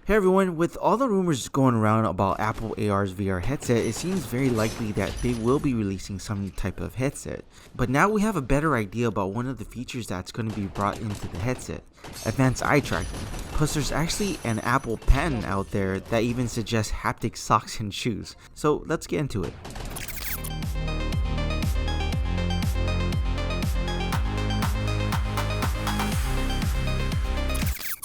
Hey everyone, with all the rumors going around about Apple AR's VR headset, it seems very likely that they will be releasing some type of headset. But now we have a better idea about one of the features that's going to be brought into the headset: advanced eye tracking. Plus there's actually an Apple pen out there that even suggests haptic socks and shoes. So let's get into it.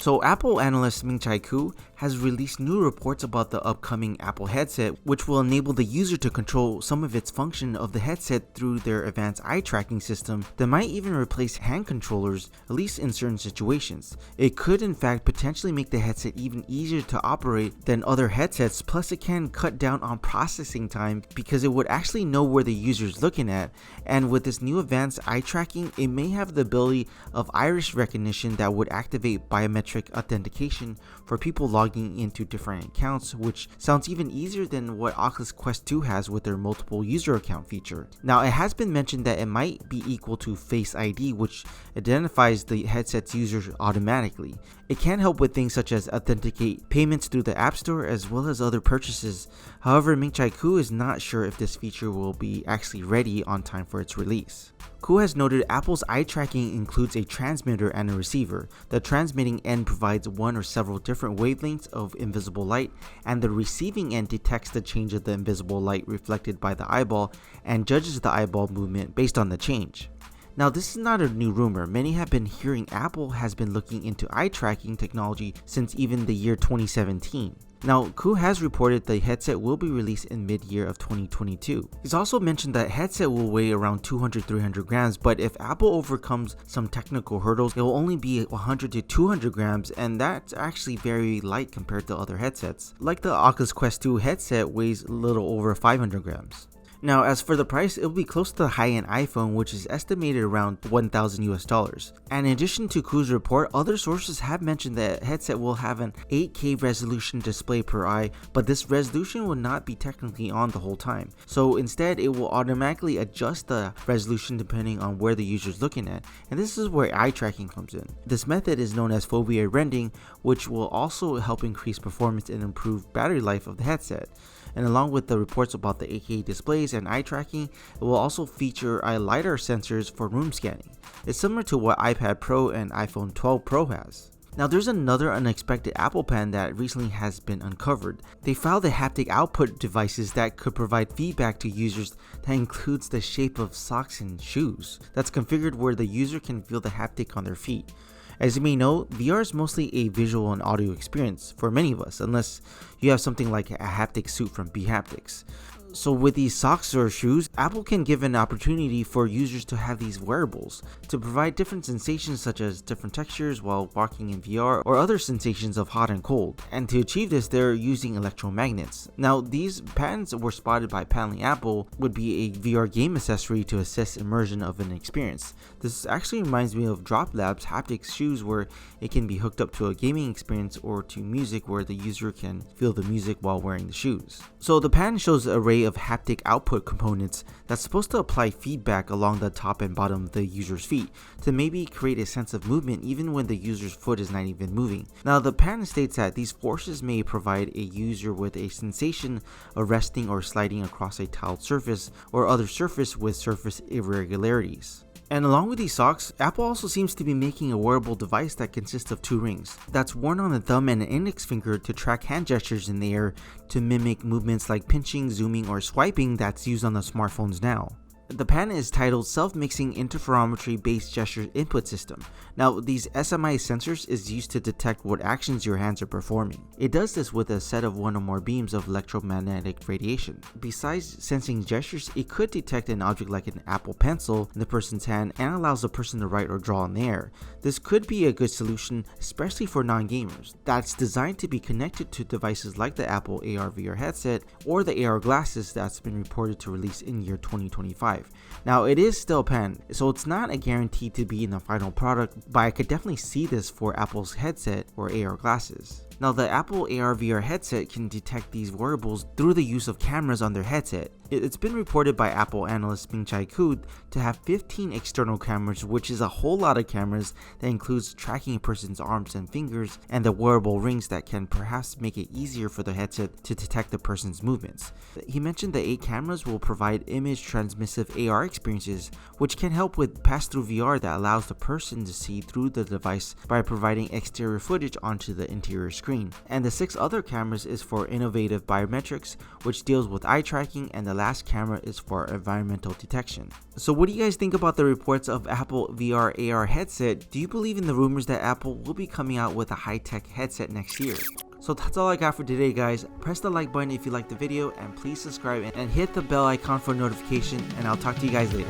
So Apple analyst Ming-Chi Kuo has released new reports about the upcoming Apple headset, which will enable the user to control some of its function of the headset through their advanced eye tracking system that might even replace hand controllers, at least in certain situations. It could in fact potentially make the headset even easier to operate than other headsets, plus it can cut down on processing time because it would actually know where the user is looking at, and with this new advanced eye tracking, it may have the ability of iris recognition that would activate biometric authentication for people logging into different accounts, which sounds even easier than what Oculus Quest 2 has with their multiple user account feature. Now, it has been mentioned that it might be equal to Face ID, which identifies the headset's users automatically. It can help with things such as authenticate payments through the App Store as well as other purchases. However, Ming-Chi Kuo is not sure if this feature will be actually ready on time for its release. Kuo has noted Apple's eye tracking includes a transmitter and a receiver. The transmitting end provides one or several different wavelengths of invisible light, and the receiving end detects the change of the invisible light reflected by the eyeball and judges the eyeball movement based on the change. Now, this is not a new rumor. Many have been hearing Apple has been looking into eye tracking technology since even the year 2017. Now, Kuo has reported the headset will be released in mid-year of 2022. He's also mentioned that headset will weigh around 200-300 grams, but if Apple overcomes some technical hurdles, it will only be 100 to 200 grams, and that's actually very light compared to other headsets. Like the Oculus Quest 2 headset weighs a little over 500 grams. Now, as for the price, it will be close to the high-end iPhone, which is estimated around $1,000 US. And in addition to Kuo's report, other sources have mentioned that headset will have an 8K resolution display per eye, but this resolution will not be technically on the whole time. So instead, it will automatically adjust the resolution depending on where the user is looking at, and this is where eye tracking comes in. This method is known as foveated rendering, which will also help increase performance and improve battery life of the headset. And along with the reports about the 8K displays and eye tracking, it will also feature LiDAR sensors for room scanning. It's similar to what iPad Pro and iPhone 12 Pro has. Now, there's another unexpected Apple Pen that recently has been uncovered. They found the haptic output devices that could provide feedback to users that includes the shape of socks and shoes that's configured where the user can feel the haptic on their feet. As you may know, VR is mostly a visual and audio experience for many of us, unless you have something like a haptic suit from bHaptics. So with these socks or shoes, Apple can give an opportunity for users to have these wearables to provide different sensations such as different textures while walking in VR or other sensations of hot and cold. And to achieve this, they're using electromagnets. Now, these patents were spotted by Paneling Apple would be a VR game accessory to assess immersion of an experience. This actually reminds me of Drop Labs haptic shoes, where it can be hooked up to a gaming experience or to music where the user can feel the music while wearing the shoes. So the patent shows an array of haptic output components that's supposed to apply feedback along the top and bottom of the user's feet to maybe create a sense of movement even when the user's foot is not even moving. Now, the patent states that these forces may provide a user with a sensation of resting or sliding across a tiled surface or other surface with surface irregularities. And along with these socks, Apple also seems to be making a wearable device that consists of two rings that's worn on the thumb and an index finger to track hand gestures in the air to mimic movements like pinching, zooming, or swiping that's used on the smartphones now. The patent is titled Self-Mixing Interferometry-Based Gesture Input System. Now, these SMI sensors is used to detect what actions your hands are performing. It does this with a set of one or more beams of electromagnetic radiation. Besides sensing gestures, it could detect an object like an Apple Pencil in the person's hand and allows the person to write or draw in the air. This could be a good solution, especially for non-gamers, that's designed to be connected to devices like the Apple AR VR headset or the AR glasses that's been reported to release in year 2025. Now, it is still a pen, so it's not a guarantee to be in the final product, but I could definitely see this for Apple's headset or AR glasses. Now, the Apple AR VR headset can detect these wearables through the use of cameras on their headset. It's been reported by Apple analyst Ming-Chi Kuo to have 15 external cameras, which is a whole lot of cameras that includes tracking a person's arms and fingers and the wearable rings that can perhaps make it easier for the headset to detect the person's movements. He mentioned the 8 cameras will provide image transmissive AR experiences, which can help with pass-through VR that allows the person to see through the device by providing exterior footage onto the interior screen. And the 6 other cameras is for innovative biometrics, which deals with eye tracking, and the last camera is for environmental detection. So what do you guys think about the reports of Apple VR AR headset? Do you believe in the rumors that Apple will be coming out with a high-tech headset next year? So that's all I got for today, guys. Press the like button if you liked the video, and please subscribe and hit the bell icon for notification, and I'll talk to you guys later.